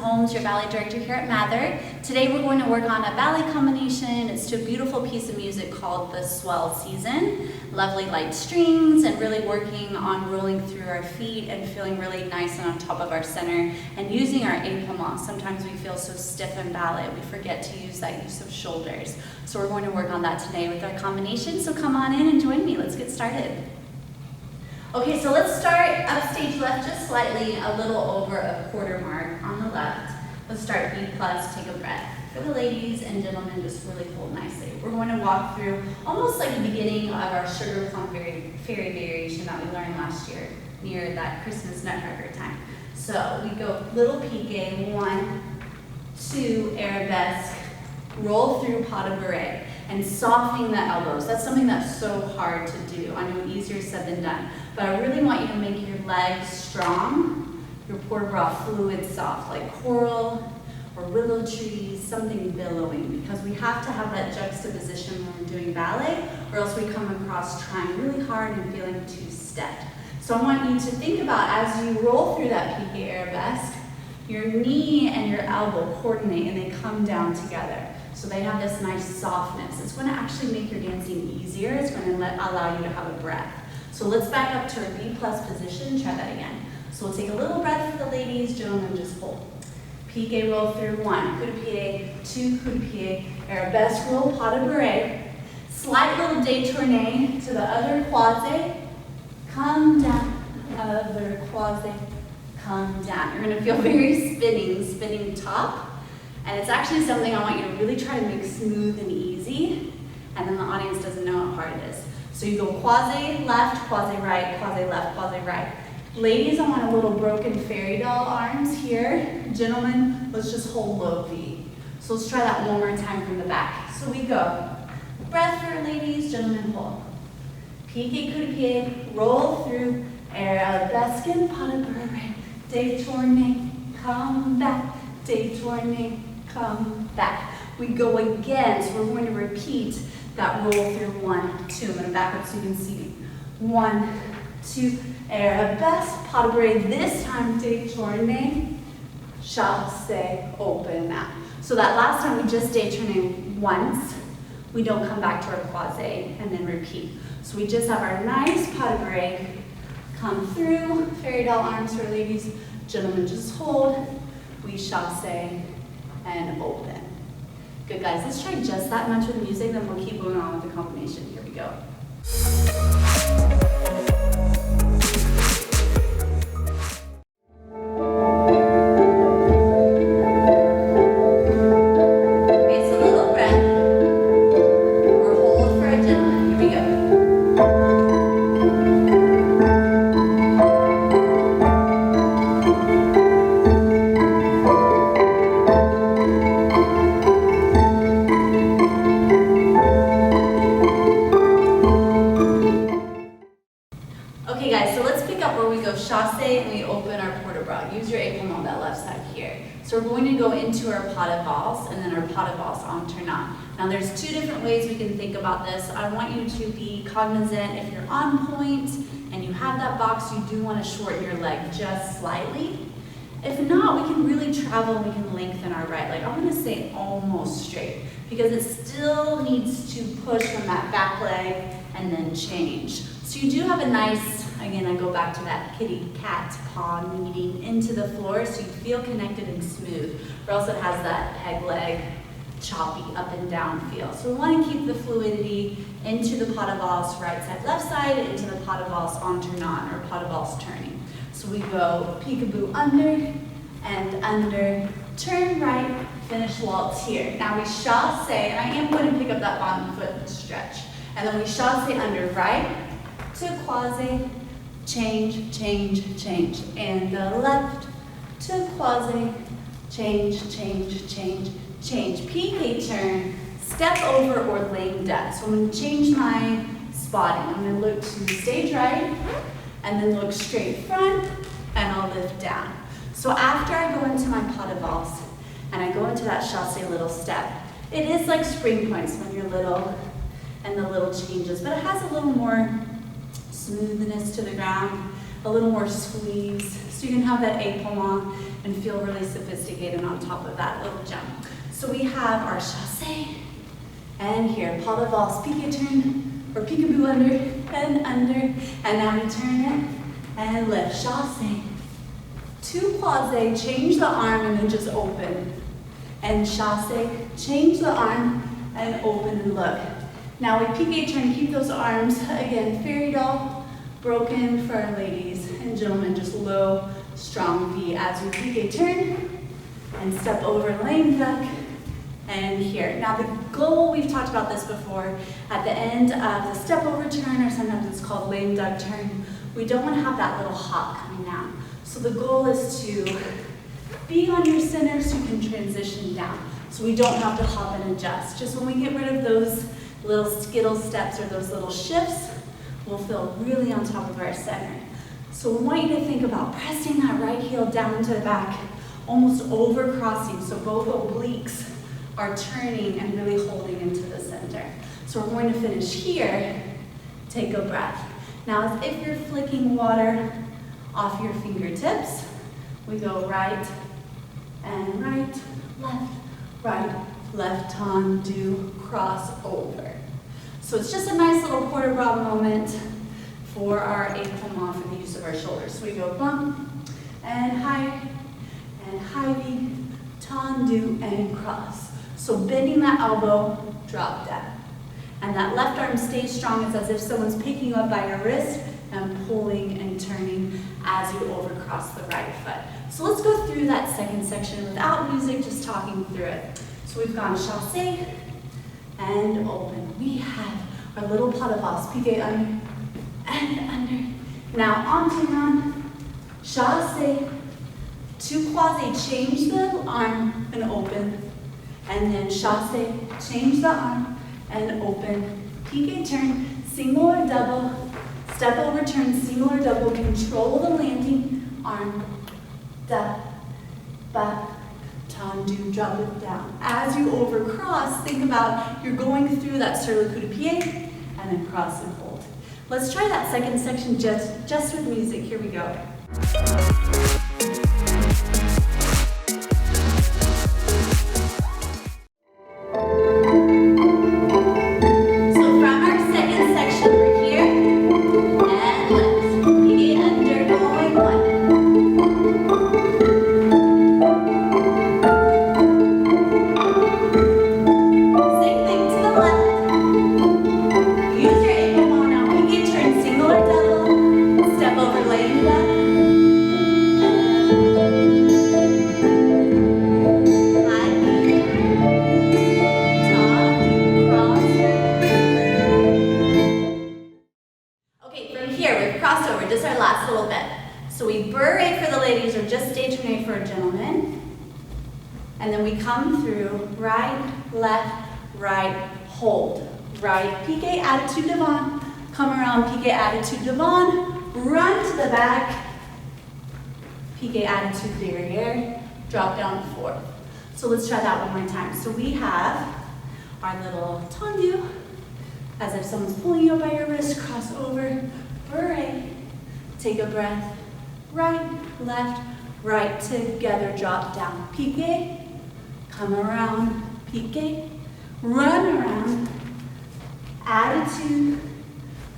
Holmes, your ballet director here at Mather. Today we're going to work on a ballet combination. It's to a beautiful piece of music called The Swell Season. Lovely light strings and really working on rolling through our feet and feeling really nice and on top of our center and using our épaulements. Sometimes we feel so stiff in ballet, we forget to use that use of shoulders. So we're going to work on that today with our combination. So come on in and join me. Let's get started. Okay, so let's start upstage left just slightly, a little over a quarter mark on the left. Let's start B plus, take a breath. For the ladies and gentlemen, just really hold nicely. We're going to walk through almost like the beginning of our sugar plum fairy variation that we learned last year near that Christmas Nutcracker time. So we go little pique, 1, 2, arabesque, roll through pas de bourrée, and softening the elbows. That's something that's so hard to do. I know easier said than done, but I really want you to make your legs strong, your port de bras fluid soft, like coral or willow trees, something billowing, because we have to have that juxtaposition when we're doing ballet, or else we come across trying really hard and feeling too stepped. So I want you to think about, as you roll through that pique arabesque, your knee and your elbow coordinate and they come down together. So they have this nice softness. It's going to actually make your dancing easier. It's going to allow you to have a breath. So let's back up to our B plus position. Try that again. So we'll take a little breath for the ladies. Gentlemen, just hold. Pique roll through 1, coup de pied, 2, coup de pied, arabesque roll, pas de bourrée. Slight little détourné to the other croisé. Come down, other croisé, come down. You're going to feel very spinning top. And it's actually something I want you to really try to make smooth and easy, and then the audience doesn't know how hard it is. So you go quasi left, quasi right, quasi left, quasi right. Ladies, I want a little broken fairy doll arms here. Gentlemen, let's just hold low V. So let's try that one more time from the back. So we go. Breath for ladies, gentlemen, hold. Pique, coup de pied, roll through, arabesque, pas de bourrée, détourné, come back, détourné, come back. We go again, so we're going to repeat that roll through 1, 2. I'm going to back up so you can see me. 1, 2, arabesque, pas de bourrée. This time, détourné, chassé, open out. So that last time we just détourné once. We don't come back to our croisé and then repeat. So we just have our nice pas de bourrée come through. Fairy doll arms for ladies. Gentlemen, just hold. We chassé and open. Good, guys. Let's try just that much with music, then we'll keep going on with the combination. Here we go. Okay, so a little breath. Or hold for a gentleman. Here we go. Okay guys, so let's pick up where we go chassé and we open our port de bras. Use your épaulement on that left side here. So we're going to go into our pas de valse and then our pas de valse en tournant. Now there's 2 different ways we can think about this. I want you to be cognizant if you're on point and you have that box, you do want to shorten your leg just slightly. If not, we can really travel and we can lengthen our right leg. I'm going to say almost straight because it still needs to push from that back leg and then change. So you do have a nice, again, I go back to that kitty cat paw kneading into the floor so you feel connected and smooth, or else it has that peg leg, choppy up and down feel. So we want to keep the fluidity into the pas de valse, right side, left side, into the pas de valse en tournant, or pas de valse turning. So we go peekaboo under and under, turn right, finish waltz here. Now we chassé, and I am going to pick up that bottom foot and stretch. And then we chassé under right, to croisé, change, change, change. And the left to croisé, change, change, change, change. Pique turn, step over or laying down. So I'm going to change my spotting. I'm going to look to stage right, and then look straight front, and I'll lift down. So after I go into my pas de valse, and I go into that chassé little step, it is like spring points when you're little, and the little changes, but it has a little more smoothness to the ground. a little more squeeze. So you can have that épaulement and feel really sophisticated on top of that little jump. So we have our chassé, and here, pas de valse, piqué turn, or peekaboo under, and now we turn it, and lift, chassé. Two plasé, change the arm and then just open. And chassé, change the arm and open and look. Now we piqué turn, keep those arms, again, fairy doll, broken for our ladies and gentlemen, just low, strong V as we piqué turn and step over lame duck and here. Now the goal, we've talked about this before, at the end of the step over turn, or sometimes it's called lame duck turn, we don't want to have that little hop coming down. So the goal is to be on your center so you can transition down. So we don't have to hop and adjust. Just when we get rid of those little skittle steps or those little shifts, we'll feel really on top of our center. So we want you to think about pressing that right heel down into the back, almost over crossing, so both obliques are turning and really holding into the center. So we're going to finish here. Take a breath. Now as if you're flicking water off your fingertips, we go right and right, left, tendu, cross over. So it's just a nice little port de bras moment for our épaulement for the use of our shoulders. So we go bump and high V, tendu and cross. So bending that elbow, drop down. And that left arm stays strong. It's as if someone's picking you up by your wrist and pulling and turning as you overcross the right foot. So let's go through that second section without music, just talking through it. So we've gone chassé and open. We have our little pas de valse, piqué under and under. Now on to run, chassé, two croisé, change the arm and open. And then chassé, change the arm and open. Piqué turn, single or double, step over turn, single or double, control the landing, arm, da, ba, tendu, drop it down. As you overcross, think about you're going through that sur le coup de pied and then cross and hold. Let's try that second section just with music. Here we go. And then we come through right, left, right, hold. Right, piqué, attitude devant. Come around, piqué, attitude devant. Run to the back. Piqué, attitude derrière. Drop down forth. So let's try that one more time. So we have our little tendu, as if someone's pulling you up by your wrist, cross over, beret. Take a breath. Right, left, right, together, drop down. Piqué. Come around, piqué, run around, attitude,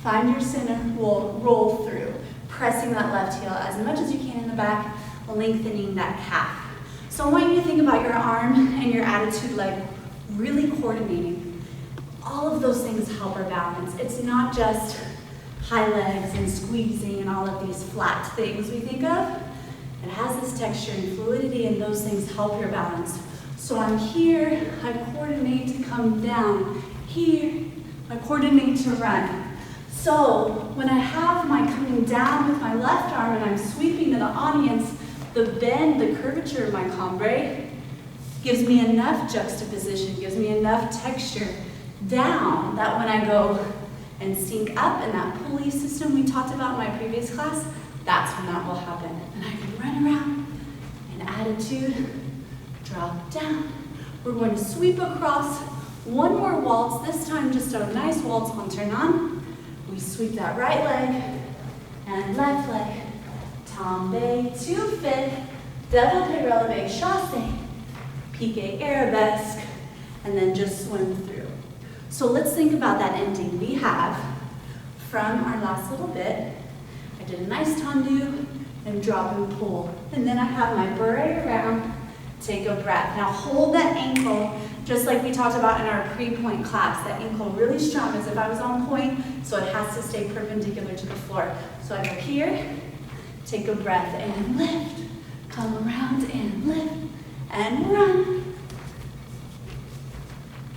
find your center, roll through, pressing that left heel as much as you can in the back, lengthening that calf. So I want you to think about your arm and your attitude leg really coordinating. All of those things help our balance. It's not just high legs and squeezing and all of these flat things we think of. It has this texture and fluidity, and those things help your balance. So I'm here, I coordinate to come down. Here, I coordinate to run. So when I have my coming down with my left arm and I'm sweeping to the audience, the bend, the curvature of my cambre gives me enough juxtaposition, gives me enough texture down that when I go and sink up in that pulley system we talked about in my previous class, that's when that will happen. And I can run around in attitude, drop down. We're going to sweep across. One more waltz, this time just a nice waltz en tournant. We sweep that right leg and left leg tombe to fifth, développé relevé chassé, piqué arabesque, and then just swim through. So let's think about that ending. We have, from our last little bit, I did a nice tendu and drop and pull. And then I have my beret around, take a breath. Now hold that ankle, just like we talked about in our pre-point class, that ankle really strong as if I was on point, so it has to stay perpendicular to the floor. So I go here, take a breath and lift, come around and lift and run.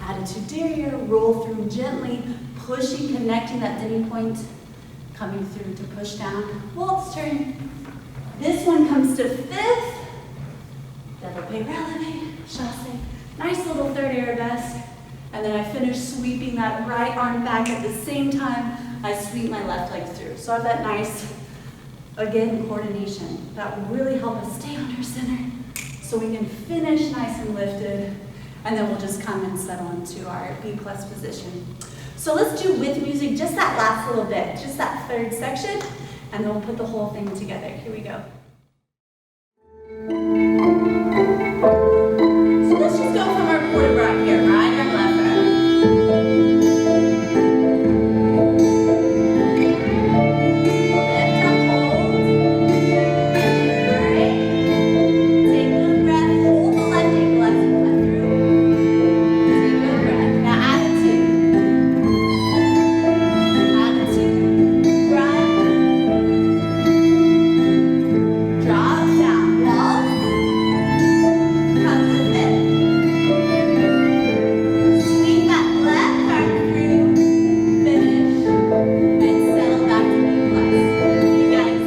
Attitude derriere, roll through gently, pushing, connecting that demi-point, coming through to push down, waltz turn. This one comes to fifth, développé relevé, chassé. Nice little third arabesque. And then I finish sweeping that right arm back at the same time I sweep my left leg through. So I have that nice, again, coordination. That will really help us stay under center so we can finish nice and lifted. And then we'll just come and settle into our B+ position. So let's do with music just that last little bit, just that third section, and then we'll put the whole thing together. Here we go. So let's just go from our port bras here, right arm, left arm. Lift up, hold, and break. Take a breath, hold the left ankle, left through. Take a breath. Now attitude. Drop down, waltz, come to fifth. Sweep that left arm through, finish, and settle back to B+. You guys.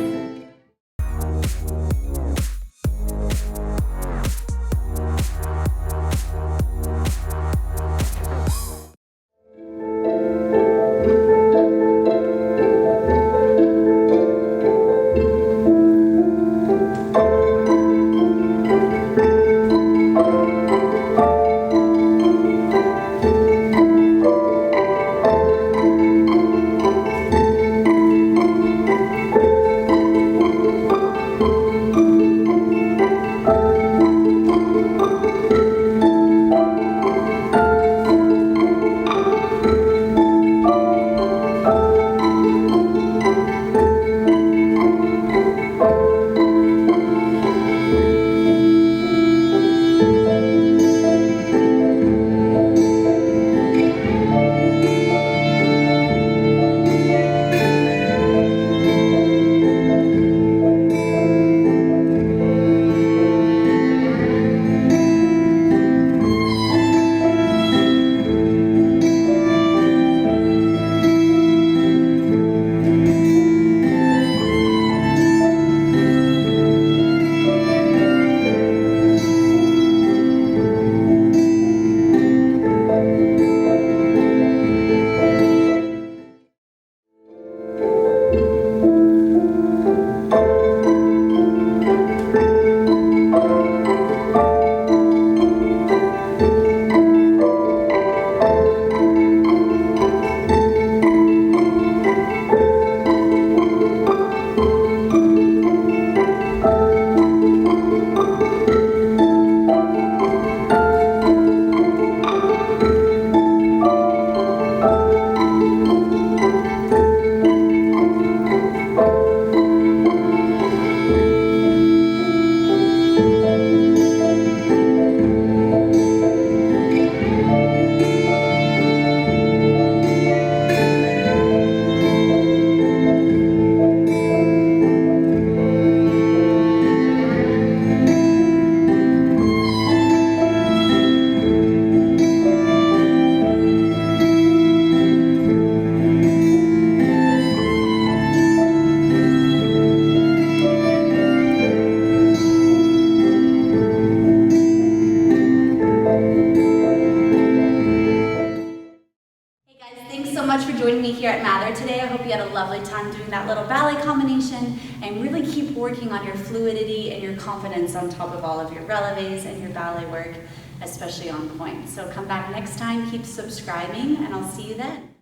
so much for joining me here at Mather today. I hope you had a lovely time doing that little ballet combination, and really keep working on your fluidity and your confidence on top of all of your releves and your ballet work, especially on point. So come back next time, keep subscribing, and I'll see you then.